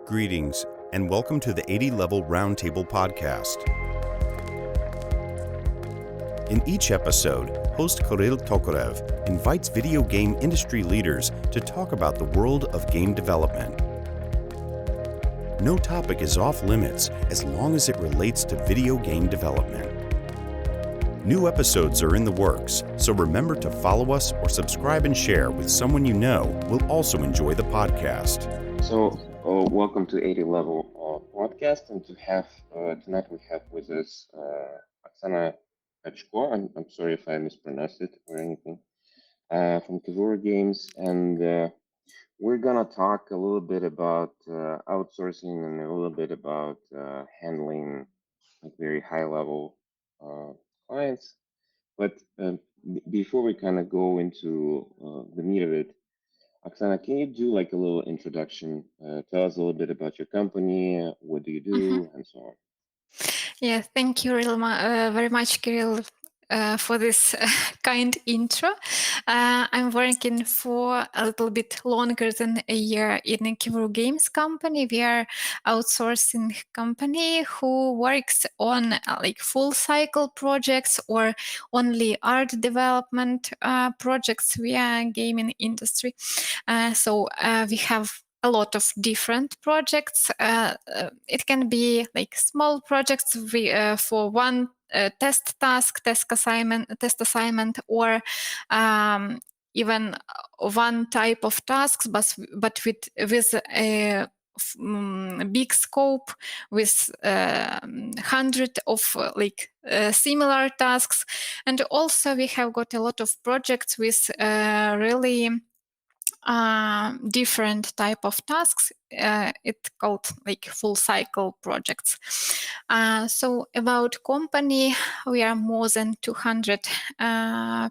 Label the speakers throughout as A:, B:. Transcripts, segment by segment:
A: Greetings, and welcome to the 80 Level Roundtable podcast. In each episode, host Kirill Tokarev invites video game industry leaders to talk about the world of game development. No topic is off limits as long as it relates to video game development. New episodes are in the works, so remember to follow us or subscribe and share with someone you know will also enjoy the podcast.
B: Welcome to 80 Level podcast, and tonight we have with us Oksana Khachko. I'm sorry if I mispronounced it or anything. From Kevuru Games, and we're gonna talk a little bit about outsourcing and a little bit about handling like very high level clients. But before we kind of go into the meat of it, Oksana, can you do like a little introduction? Tell us a little bit about your company, what do you do, and so on.
C: Yeah, thank you very much, Kirill, for this kind intro. I'm working for a little bit longer than a year in a Kevuru Games company. We are outsourcing company who works on like full cycle projects or only art development projects via gaming industry. So we have a lot of different projects. It can be like small projects for one test task, test assignment, or even one type of tasks, but with a big scope with 100 of similar tasks. And also we have got a lot of projects with really different type of tasks. It's called like full cycle projects. So about company, we are more than 200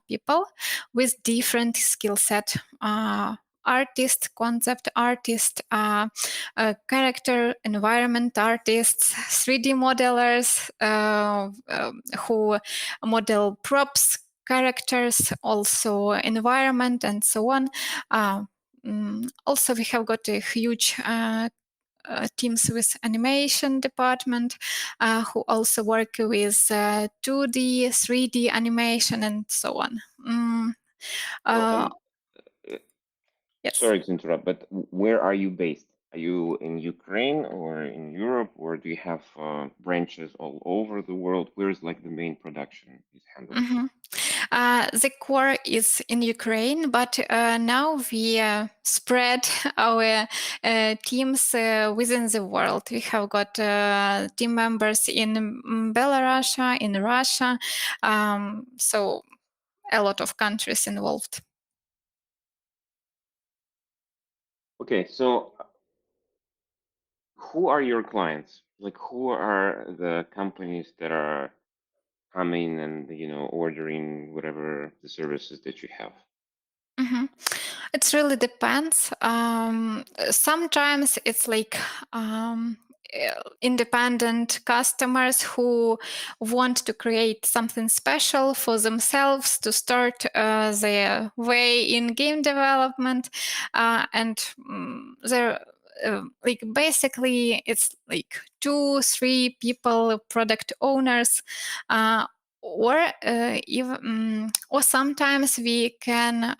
C: people with different skill set. Artist, concept artist, character environment artists, 3D modelers who model props, characters, also environment, and so on. Also, we have got a huge teams with animation department who also work with 2D, 3D animation, and so on.
B: Yes. Sorry to interrupt, but where are you based? Are you in Ukraine or in Europe, or do you have branches all over the world? Where's like the main production is handled?
C: Mm-hmm. The core is in Ukraine, but now we spread our teams within the world. We have got team members in Belarus, in Russia, so a lot of countries involved.
B: Okay, so who are your clients? Like, who are the companies that are coming and ordering whatever the services that you have?
C: Mm-hmm. It really depends. Sometimes it's like independent customers who want to create something special for themselves to start their way in game development, and they're like basically it's like 2-3 people, product owners, or even or sometimes we can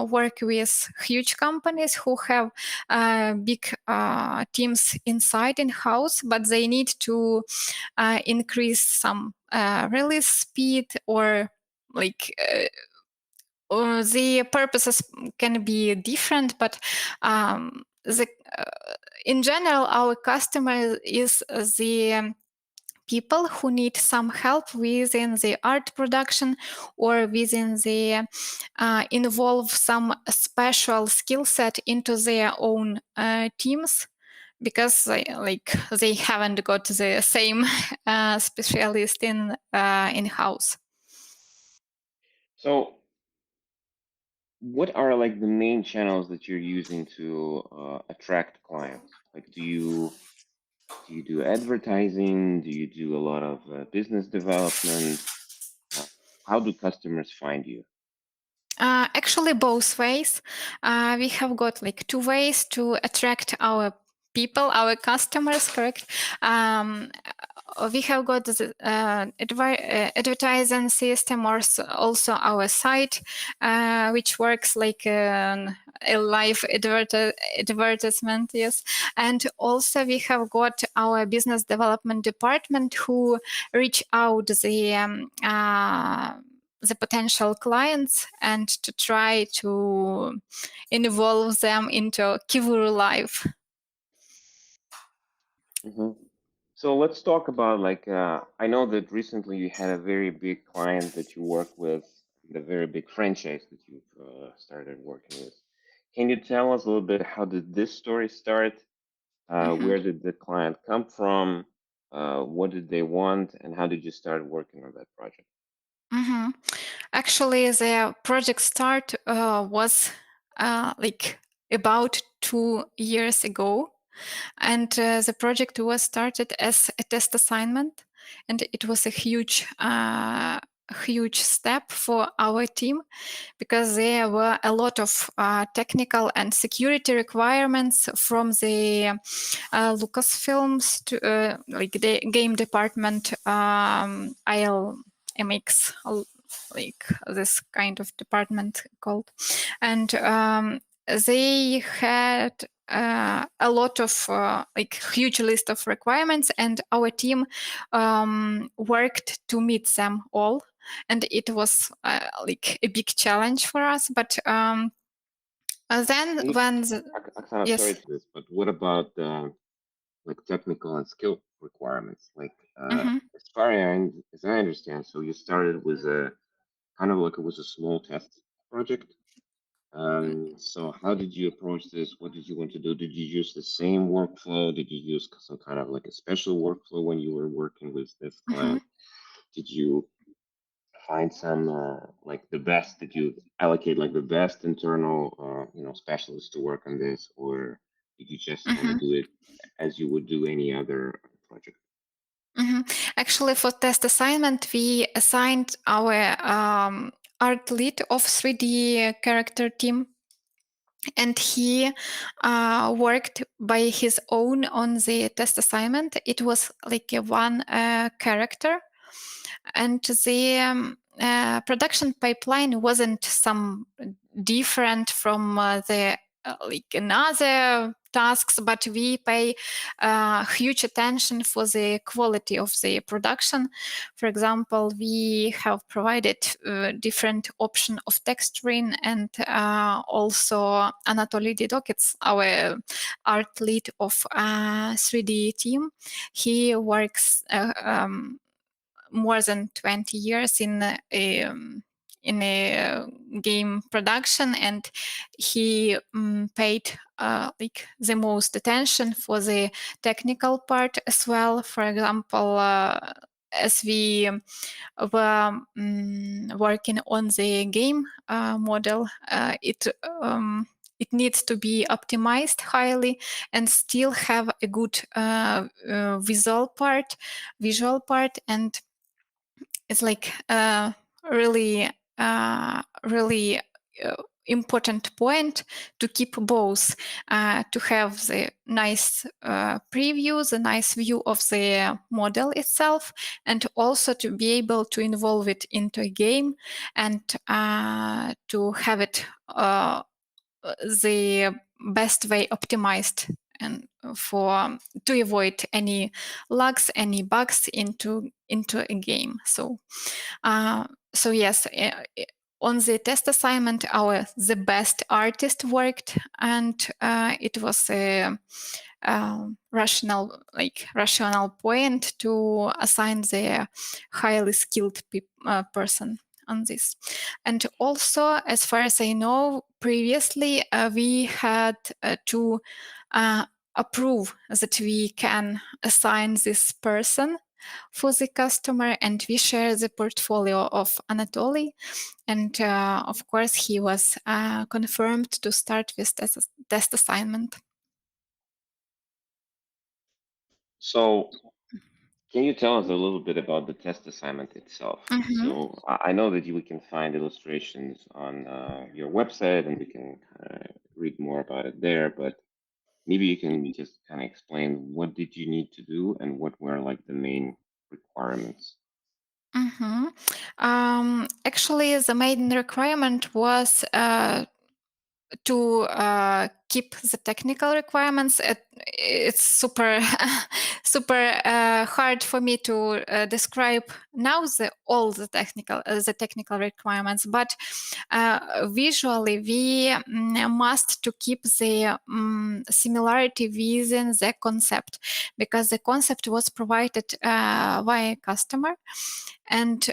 C: work with huge companies who have big teams inside in-house, but they need to increase some release speed, or like the purposes can be different, but in general our customer is the people who need some help within the art production, or within the involve some special skill set into their own teams, because they haven't got the same specialist in-house.
B: So what are like the main channels that you're using to attract clients? Like, do you do advertising? Do you do a lot of business development? How do customers find you?
C: Actually, both ways. We have got like 2 ways to attract our people, our customers, correct? We have got the advertising system, or also our site, which works like a live advertisement, yes. And also we have got our business development department who reach out the potential clients and to try to involve them into Kivuru Live.
B: So let's talk about I know that recently you had a very big client that you work with, the very big franchise that you've started working with. Can you tell us a little bit, how did this story start? Where did the client come from? What did they want, and how did you start working on that project?
C: Actually, the project start was like about 2 years ago, and the project was started as a test assignment, and it was a huge step for our team, because there were a lot of technical and security requirements from the Lucasfilms to like the game department, ILMX, like this kind of department called, and they had a lot of like huge list of requirements, and our team worked to meet them all, and it was like a big challenge for us. But then when
B: Oksana,
C: yes.
B: sorry to this, but what about like technical and skill requirements? Like as far as I understand, so you started with a kind of like it was a small test project. So how did you approach this? What did you want to do? Did you use the same workflow? Did you use some kind of like a special workflow when you were working with this client? Did you find some like the best? Did you allocate like the best internal specialists to work on this, or did you just kind of do it as you would do any other project?
C: Actually, for test assignment, we assigned our art lead of 3D character team, and he worked by his own on the test assignment. It was like a one character, and the production pipeline wasn't some different from the like another tasks, but we pay huge attention for the quality of the production. For example, we have provided different option of texturing, and also Anatoly Didok, it's our art lead of 3D team. He works more than 20 years in a game production, and he paid like the most attention for the technical part as well. For example, as we were working on the game model, it needs to be optimized highly and still have a good visual part, and it's like really important point to keep both, to have the nice preview, the nice view of the model itself, and also to be able to involve it into a game, and to have it the best way optimized, and for to avoid any lags, any bugs into a game. So yes, on the test assignment, the best artist worked, and it was a rational point to assign the highly skilled person on this. And also, as far as I know, previously we had to approve that we can assign this person for the customer, and we share the portfolio of Anatoly, and of course he was confirmed to start with test assignment.
B: So can you tell us a little bit about the test assignment itself? So I know that we can find illustrations on your website, and we can read more about it there, but maybe you can just kind of explain what did you need to do and what were like the main requirements.
C: Mhm. Actually, the main requirement was to keep the technical requirements. It's super super hard for me to describe now all the technical requirements, but visually we must to keep the similarity within the concept, because the concept was provided by customer. And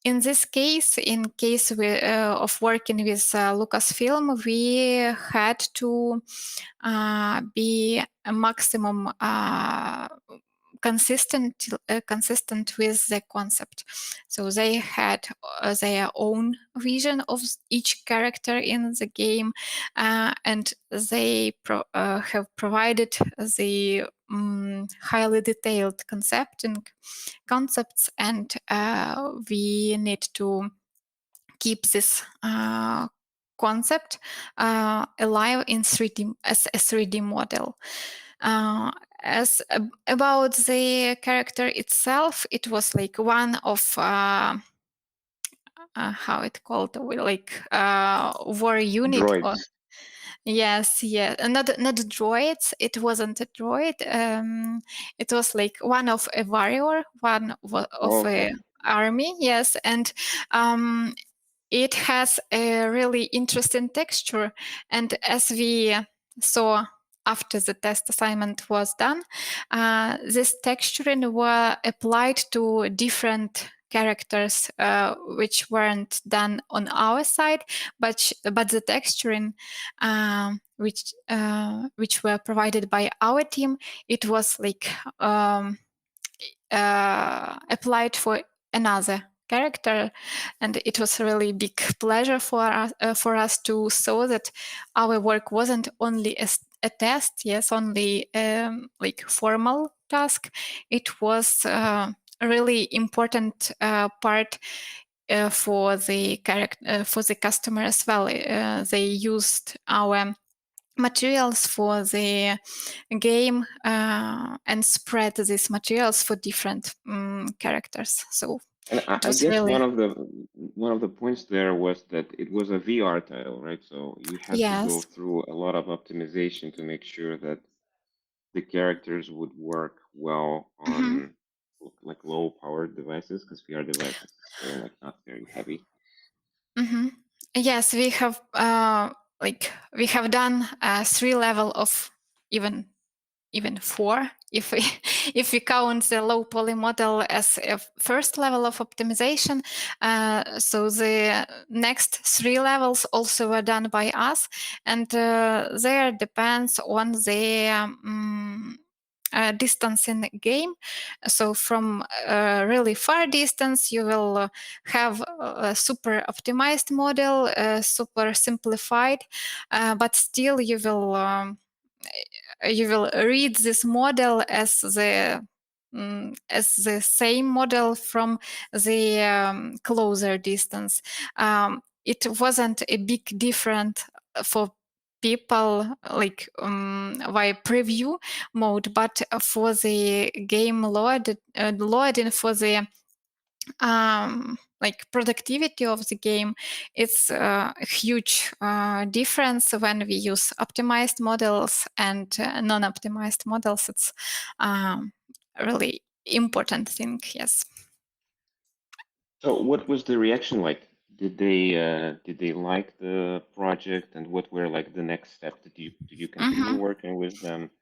C: in this case, of working with Lucasfilm, we had to be a maximum consistent with the concept. So they had their own vision of each character in the game, and they have provided the highly detailed concepts, and we need to keep this concept alive in 3D as a 3D model. As about the character itself, it was like one of how it called, like war unit, or
B: Droids.
C: yes, yeah, not droids. It wasn't a droid. It was like one of a warrior, of
B: Okay.
C: a army. Yes, and it has a really interesting texture. And as we saw after the test assignment was done, this texturing were applied to different characters, which weren't done on our side, but the texturing which were provided by our team, it was like applied for another character. And it was a really big pleasure for us to saw that our work wasn't only a test, yes, only like formal task. It was a really important part for the for the customer as well. They used our materials for the game and spread these materials for different characters. So
B: And
C: it
B: I
C: was
B: guess
C: really,
B: one of the points there was that it was a VR title, right? So you had to go
C: yes.
B: through a lot of optimization to make sure that the characters would work well
C: Mhm.
B: on like low powered devices, because VR devices is still like not very heavy.
C: Mhm. Yes, we have done 3 level of even 4, if we if we count the low poly model as a first level of optimization. So the next 3 levels also were done by us, and there depends on the distance in the game. So from a really far distance, you will have a super optimized model, super simplified, but still you will read this model as the same model from the closer distance. It wasn't a big difference for people like via preview mode, but for the game loading, for the like productivity of the game, it's a huge difference when we use optimized models and non-optimized models. It's a really important thing. Yes.
B: So what was the reaction like? Did they like the project, and what were like the next steps? Did you continue
C: Mhm.
B: working with them,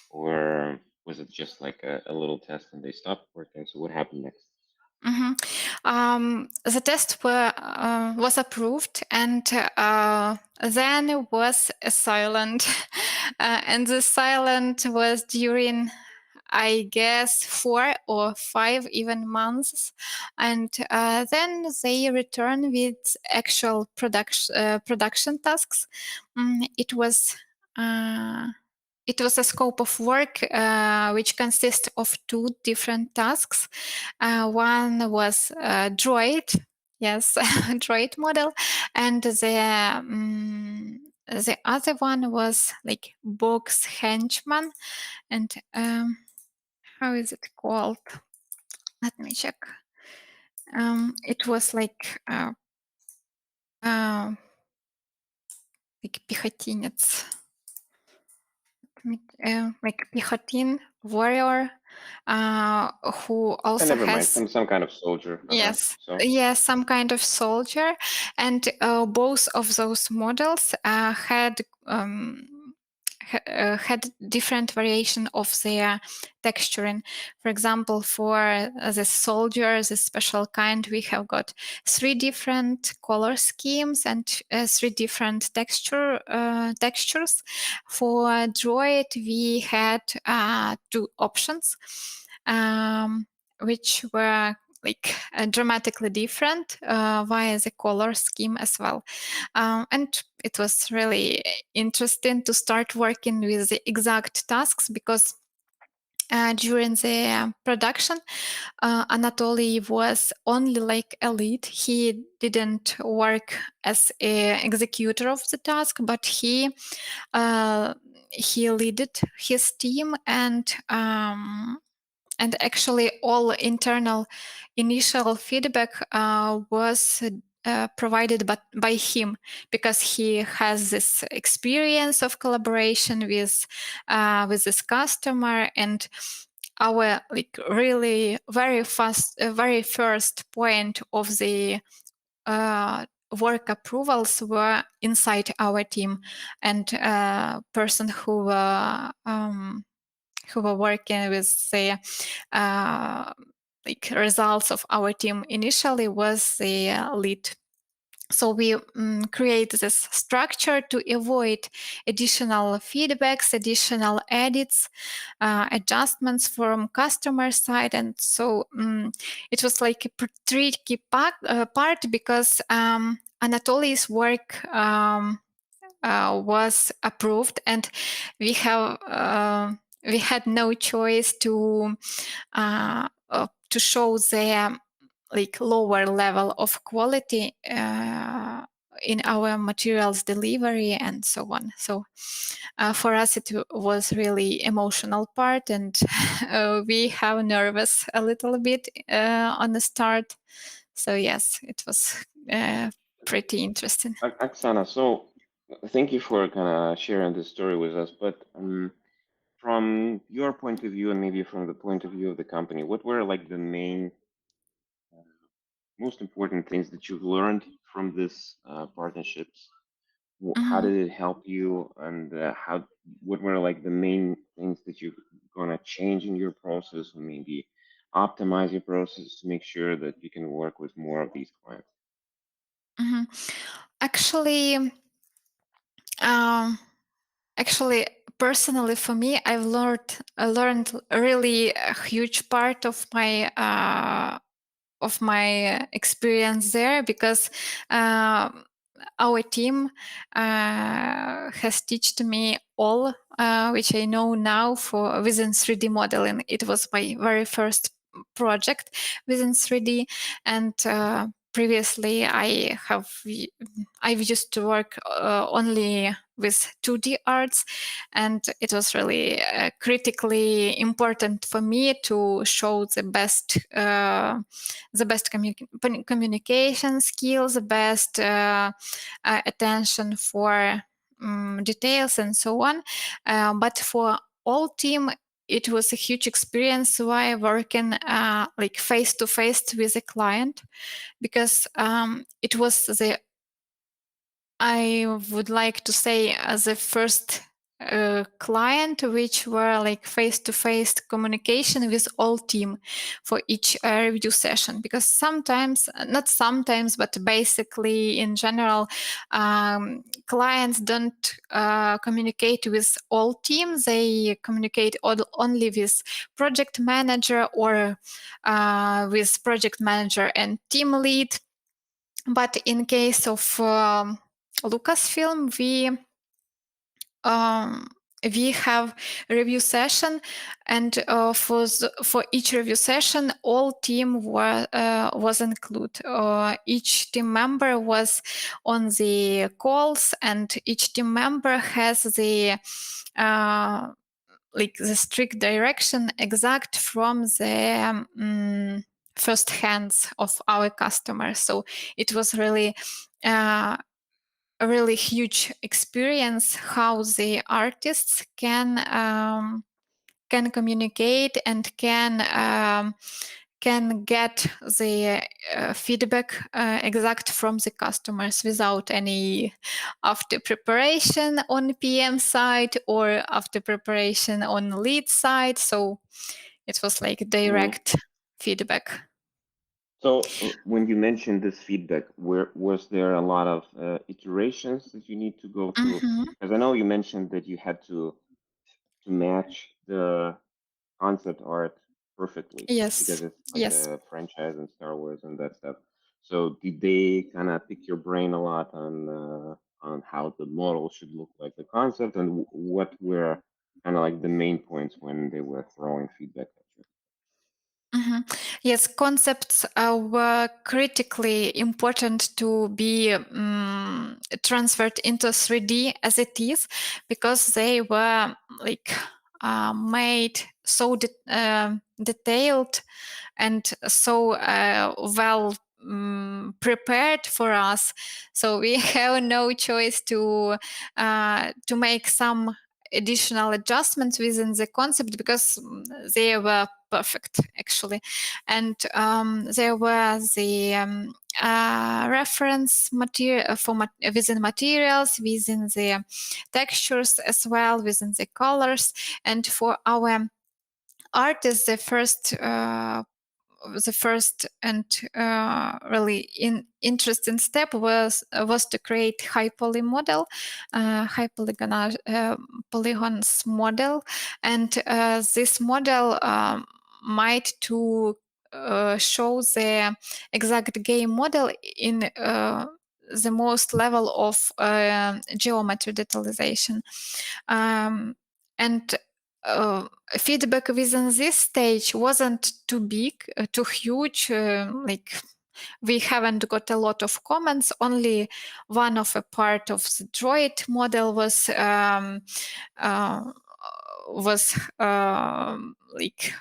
B: or was it just like a little test and they stopped working? So what happened next?
C: Mhm. The test was approved, and then was a silent, and the silent was during, I guess, 4 or 5 even months, and then they return with actual production tasks. It was. It was a scope of work which consists of 2 different tasks. One was droid, yes, droid model, and the the other one was like Box Henchman, and how is it called? Let me check. It was like пехотинец, like Pichotin warrior, who also
B: Never mind,
C: has
B: some kind of soldier.
C: yes,
B: So
C: yes, some kind of soldier, and both of those models had different variation of their texturing. For example, for the soldier, the special kind, we have got 3 different color schemes and 3 different textures. For droid, we had 2 options, which were like dramatically different via the color scheme as well. And it was really interesting to start working with the exact tasks, because during the production, Anatoly was only like a lead. He didn't work as an executor of the task, but he leaded his team, and actually all internal initial feedback was provided by him, because he has this experience of collaboration with this customer. And our like really very first point of the work approvals were inside our team, and person who were working with the like results of our team initially was the lead. So we create this structure to avoid additional feedbacks, additional edits, adjustments from customer side. And so it was like a tricky part, because Anatoly's work was approved, and we had no choice to show the like lower level of quality in our materials delivery and so on. So for us it was really emotional part, and we have nervous a little bit on the start. So yes, it was pretty interesting.
B: Oksana, so thank you for kind of sharing this story with us. But from your point of view, and maybe from the point of view of the company, what were like the main, most important things that you've learned from this partnerships? How did it help you, and what were like the main things that you're gonna change in your process, or maybe optimize your process to make sure that you can work with more of these clients?
C: Actually, personally for me, I've learned really a huge part of my experience there, because our team has taught me all which I know now for within 3D modeling. It was my very first project within 3D, and previously I've used to work only with 2D arts, and it was really critically important for me to show the best communication skills, the best attention for details and so on. But for all team, it was a huge experience while working like face to face with a client, because it was I would like to say the first client which were like face-to-face communication with all team for each review session. Because not sometimes, but basically in general, clients don't communicate with all teams. They communicate only with project manager, or with project manager and team lead. But in case of Lucasfilm, we have a review session, and for each review session, all team was included. Each team member was on the calls, and each team member has the like the strict direction exact from the first hands of our customers. So it was really a really huge experience how the artists can communicate and can get the feedback exact from the customers without any after preparation on PM side or after preparation on lead side. So it was like direct feedback.
B: So when you mentioned this feedback, was there a lot of iterations that you need to go through? Because I know you mentioned that you had to match the concept art perfectly because
C: Yes.
B: it's like
C: Yes.
B: a franchise and Star Wars and that stuff. So did they kind of pick your brain a lot on how the model should look like, the concept, and what were kind of like the main points when they were throwing feedback at you?
C: Yes, concepts were critically important to be transferred into 3D as it is, because they were like made so detailed and so well prepared for us. So we have no choice to make some additional adjustments within the concept, because they were perfect actually. And there were the reference material for within materials, within the textures as well, within the colors. And for our artists, the first and really interesting step was to create high poly model, high polygons model, and this model might to show the exact game model in the most level of geometry detalization. And feedback within this stage wasn't too big, too huge. Like we haven't got a lot of comments. Only one of a part of the droid model was like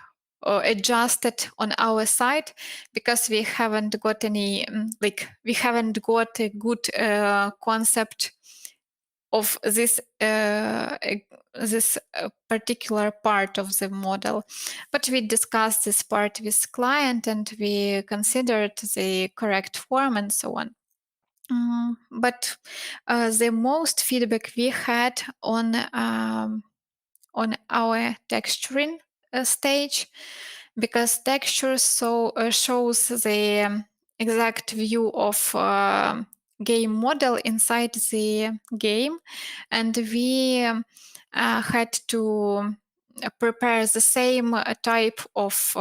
C: adjusted on our side, because we haven't got any we haven't got a good concept of this particular part of the model. But we discussed this part with client, and we considered the correct form and so on. But the most feedback we had on our texturing stage, because texture shows the exact view of game model inside the game, and we had to prepare the same type of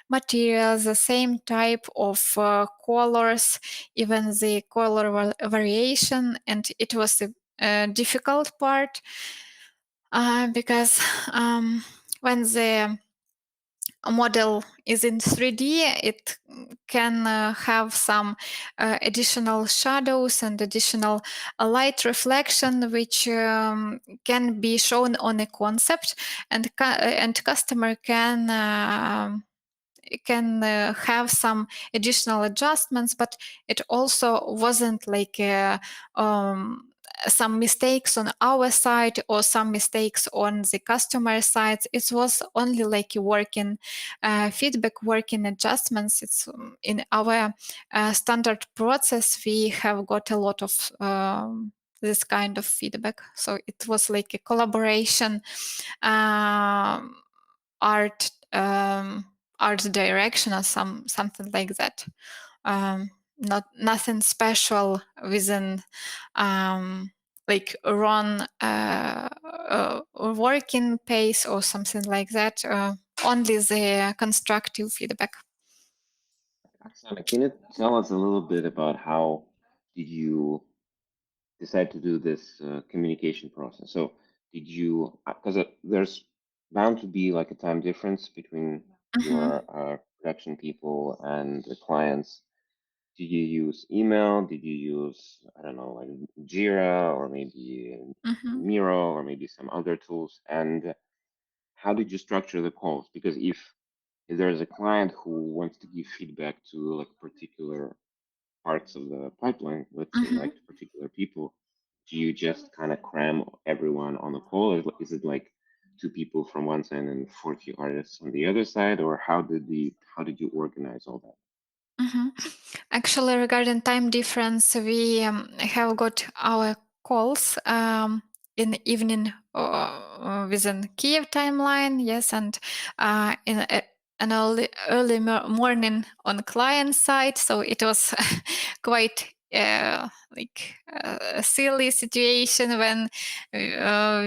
C: materials, the same type of colors, even the color variation, and it was a difficult part because when the model is in 3D, it can have some additional shadows and additional light reflection, which can be shown on a concept, and customer can have some additional adjustments. But it also wasn't like some mistakes on our side or some mistakes on the customer side. It was only like a working feedback, working adjustments. It's in our standard process. We have got a lot of this kind of feedback. So it was like a collaboration, art direction or something like that. Nothing special within like run working pace or something like that. Only the constructive feedback.
B: Oksana, can you tell us a little bit about how did you decide to do this communication process? So did you, because there's bound to be like a time difference between your production people and the clients. Did you use email? Did you use, I don't know, like Jira or maybe Miro or maybe some other tools? And how did you structure the calls? Because if there's a client who wants to give feedback to like particular parts of the pipeline, let's say like to particular people, do you just kind of cram everyone on the call? Is it like two people from one side and 40 artists on the other side, or how did you organize all that?
C: Actually, regarding time difference, we have got our calls in the evening within Kiev timeline, yes, and in an early morning on client side. So it was quite a silly situation when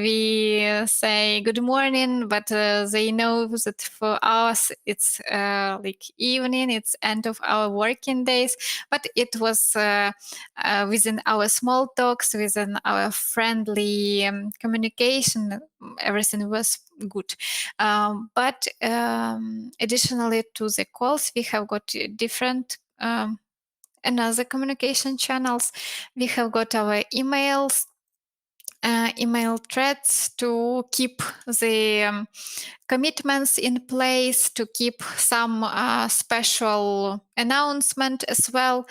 C: we say good morning, but they know that for us it's like evening, it's end of our working days. But it was within our small talks, within our friendly communication, everything was good. But additionally to the calls, we have got different another communication channels. We have got our emails, email threads to keep the commitments in place, to keep some special announcement as well,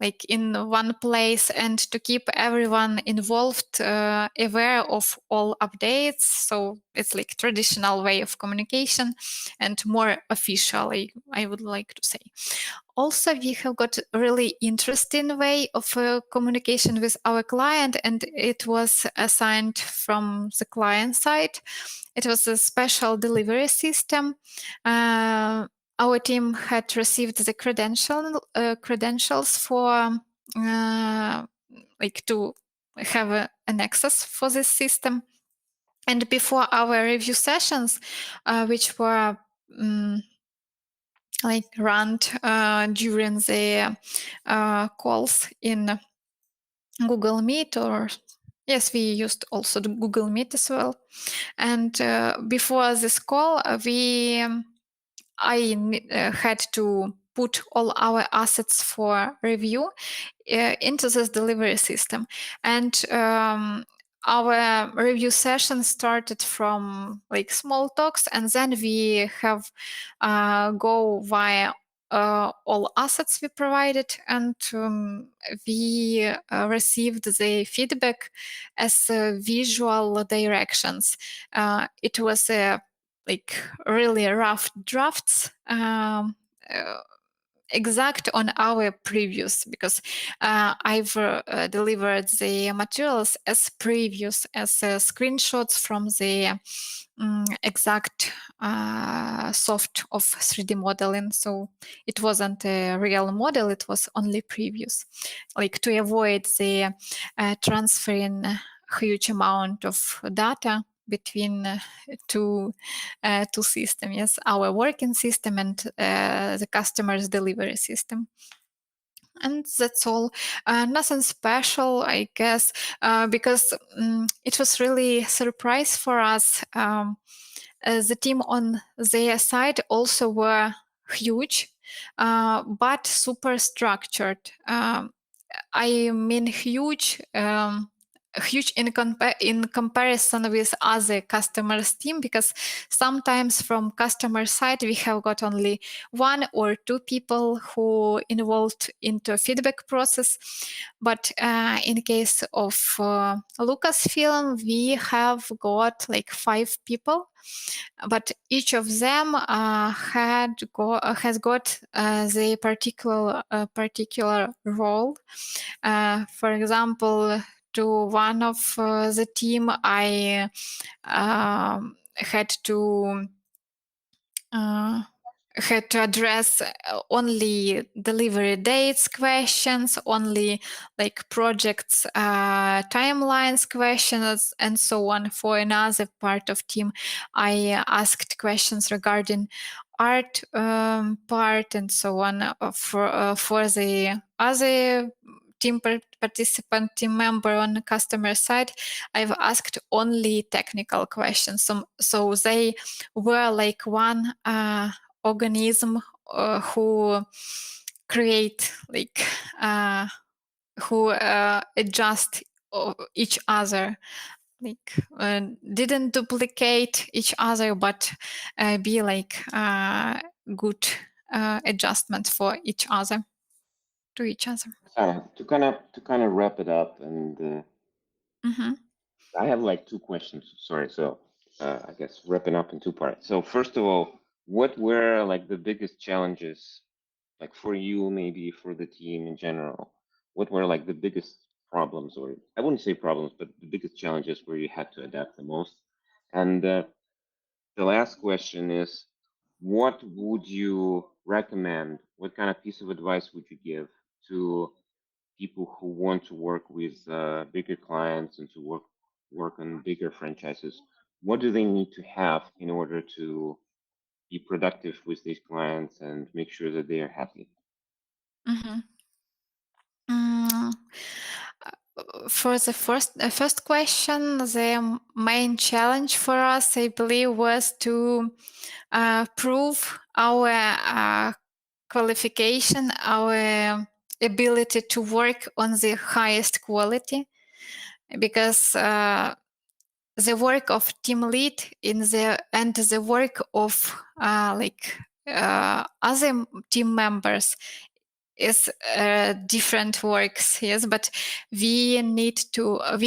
C: like in one place, and to keep everyone involved, aware of all updates. So it's like traditional way of communication and more official, I would like to say. Also, we have got a really interesting way of communication with our client, and it was assigned from the client side. It was a special delivery system. Our team had received the credentials for like to have an access for this system. And before our review sessions, which were like run during the calls in Google Meet, or yes, we used also the Google Meet as well. And before this call, I had to put all our assets for review into this delivery system. And our review session started from like small talks, and then we have go via all assets we provided, and we received the feedback as visual directions. It was like really rough drafts, exact on our previews, because I've delivered the materials as previews, as screenshots from the exact soft of 3D modeling. So it wasn't a real model, it was only previews, like to avoid the transferring huge amount of data between two systems, yes, our working system and the customer's delivery system. And that's all. Nothing special, I guess, because it was really a surprise for us. The team on their side also were huge, but super structured. I mean huge. Huge in comparison with other customers team, because sometimes from customer side we have got only one or two people who involved into feedback process, but in case of Lucasfilm we have got like 5 people, but each of them has got the particular role. For example, to one of the team, I had to address only delivery dates questions, only like projects timelines questions, and so on. For another part of team, I asked questions regarding art part and so on. For the other team participant, team member on the customer side, I've asked only technical questions. So they were like one organism who create who adjust each other, didn't duplicate each other, but be good adjustment for each other, to each other.
B: To kind of wrap it up, and I have like two questions. Sorry, so I guess wrapping up in two parts. So first of all, what were like the biggest challenges, like for you, maybe for the team in general? What were like the biggest problems, or I wouldn't say problems, but the biggest challenges where you had to adapt the most? And the last question is, what would you recommend? What kind of piece of advice would you give to people who want to work with bigger clients and to work on bigger franchises? What do they need to have in order to be productive with these clients and make sure that they are happy?
C: For the first question, the main challenge for us, I believe, was to prove our qualification, our ability to work on the highest quality, because the work of team lead and the work of other team members is different works, yes, but we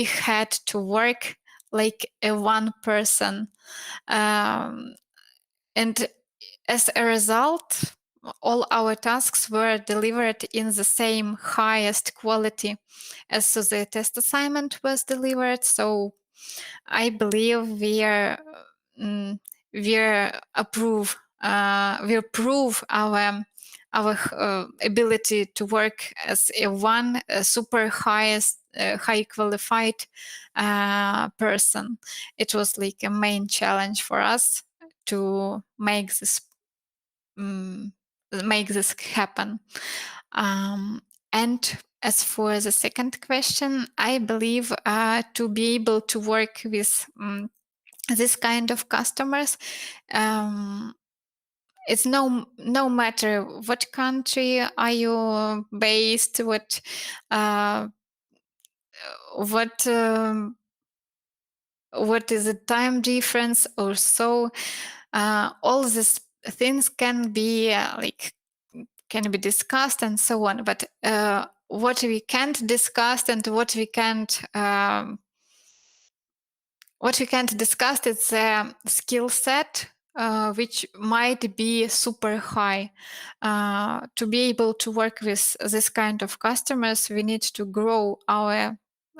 C: had to work like a one person, and as a result, all our tasks were delivered in the same highest quality as the test assignment was delivered. So I believe we prove our ability to work as a super high qualified person. It was like a main challenge for us to make this happen. And as for the second question, I believe to be able to work with this kind of customers, it's no matter what country are you based, what is the time difference or so. All these things can be discussed and so on. But what we can't discuss and what we can't discuss is the skill set, which might be super high. To be able to work with this kind of customers, we need to grow our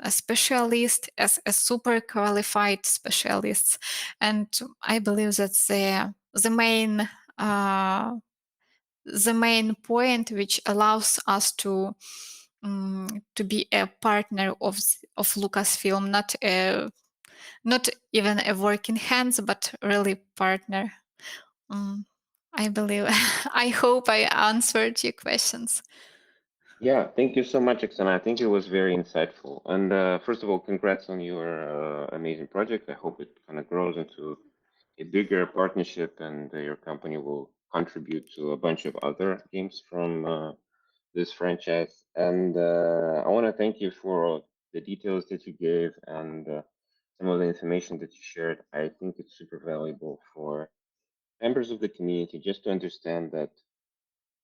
C: specialist as a super qualified specialists, and I believe that's the main point which allows us to be a partner of Lucasfilm, not even a working hands, but really partner. I believe. I hope I answered your questions.
B: Yeah, thank you so much, Oksana. I think it was very insightful. And first of all, congrats on your amazing project. I hope it kind of grows into a bigger partnership, and your company will contribute to a bunch of other games from this franchise. And I want to thank you for the details that you gave and some of the information that you shared. I think it's super valuable for members of the community just to understand that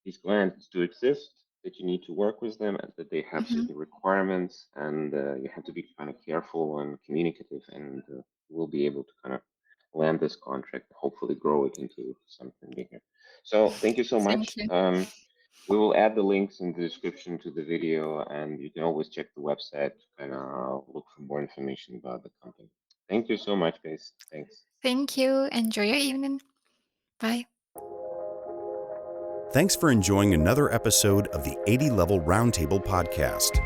B: these clients do exist, that you need to work with them, and that they have certain requirements, and you have to be kind of careful and communicative, and we'll be able to kind of land this contract, hopefully grow it into something bigger. So thank you so much.
C: Thank you.
B: We will add the links in the description to the video, and you can always check the website to kind of look for more information about the company. Thank you so much, guys. Thanks.
C: Thank you. Enjoy your evening. Bye.
A: Thanks for enjoying another episode of the 80 Level Roundtable podcast.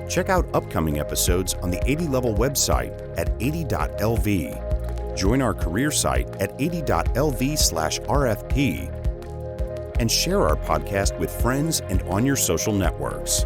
A: Check out upcoming episodes on the 80 Level website at 80.lv. Join our career site at 80.lv/RFP. And share our podcast with friends and on your social networks.